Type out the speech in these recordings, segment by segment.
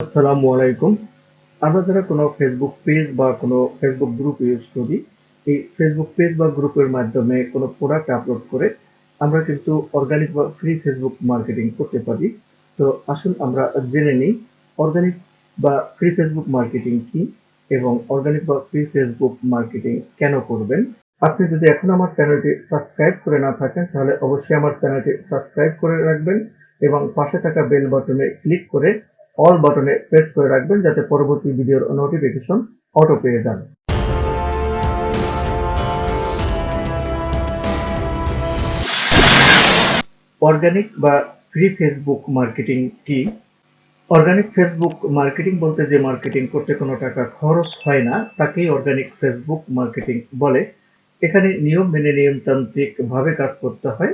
আসসালামু আলাইকুম। আমরা যারা কোনো ফেসবুক পেজ বা কোনো ফেসবুক গ্রুপ ইউজ করি, এই ফেসবুক পেজ বা গ্রুপের মাধ্যমে কোনো প্রোডাক্ট আপলোড করে আমরা কিন্তু অর্গানিক বা ফ্রি ফেসবুক মার্কেটিং করতে পারি। তো আসুন আমরা জেনে নিই অর্গানিক বা ফ্রি ফেসবুক মার্কেটিং কি এবং অর্গানিক বা ফ্রি ফেসবুক মার্কেটিং কেন করবেন। আপনি যদি এখনো আমার চ্যানেলটি সাবস্ক্রাইব করে না থাকেন তাহলে অবশ্যই আমার চ্যানেলটি সাবস্ক্রাইব করে রাখবেন এবং পাশে থাকা বেল বাটনে ক্লিক করে অল বাটনে প্রেস করে রাখবেন যাতে পরবর্তী ভিডিওর নোটিফিকেশন অটো পেয়ে যান। অর্গানিক বা ফ্রি ফেসবুক মার্কেটিং কি? অর্গানিক ফেসবুক মার্কেটিং বলতে যে মার্কেটিং করতে কোনো টাকা খরচ হয় না তাকেই অর্গানিক ফেসবুক মার্কেটিং বলে। এখানে নিয়ম মেনে নিয়মতান্ত্রিক ভাবে কাজ করতে হয়,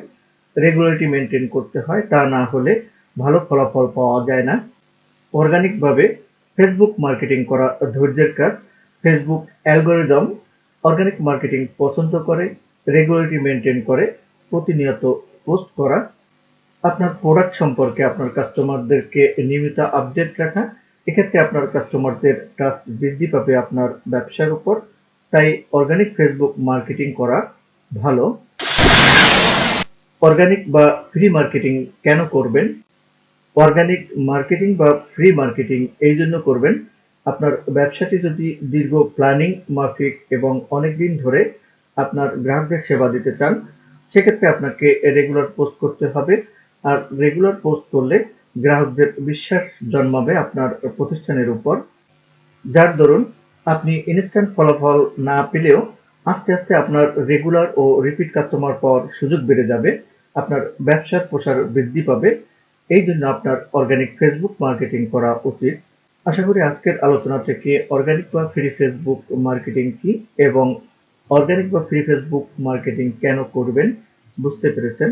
রেগুলারিটি মেনটেন করতে হয়, তা না হলে ভালো ফলাফল পাওয়া যায় না। অর্গানিক ভাবে ফেসবুক মার্কেটিং করা ধৈর্যের কাজ। ফেসবুক অ্যালগোরিদম অর্গানিক মার্কেটিং পছন্দ করে, রেগুলারিটি মেনটেন করে, প্রতিনিয়ত পোস্ট করা, আপনার প্রোডাক্ট সম্পর্কে আপনার কাস্টমারদেরকে নিয়মিত আপডেট রাখা। এক্ষেত্রে আপনার কাস্টমারদের ট্রাস্ট বৃদ্ধি পাবে আপনার ব্যবসার উপর। তাই অর্গানিক ফেসবুক মার্কেটিং করা ভালো। অর্গানিক বা ফ্রি মার্কেটিং কেন করবেন? অর্গানিক মার্কেটিং বা ফ্রি মার্কেটিং এই জন্য করবেন, আপনার ব্যবসাটি যদি দীর্ঘ প্ল্যানিং মাফিক এবং অনেকদিন ধরে আপনার গ্রাহকদের সেবা দিতে চান, সেক্ষেত্রে আপনাকে রেগুলার পোস্ট করতে হবে। আর রেগুলার পোস্ট করলে গ্রাহকদের বিশ্বাস জন্মাবে আপনার প্রতিষ্ঠানের উপর। যার দরুন আপনি ইনস্ট্যান্ট ফলাফল না পেলেও আস্তে আস্তে আপনার রেগুলার ও রিপিট কাস্টমার পাওয়ার সুযোগ বেড়ে যাবে, আপনার ব্যবসার প্রসার বৃদ্ধি পাবে। এই জন্য আপনার অর্গানিক ফেসবুক মার্কেটিং করা উচিত। আশা করি আজকের আলোচনা থেকে অর্গানিক বা ফ্রি ফেসবুক মার্কেটিং কি এবং অর্গানিক বা ফ্রি ফেসবুক মার্কেটিং কেন করবেন বুঝতে পেরেছেন।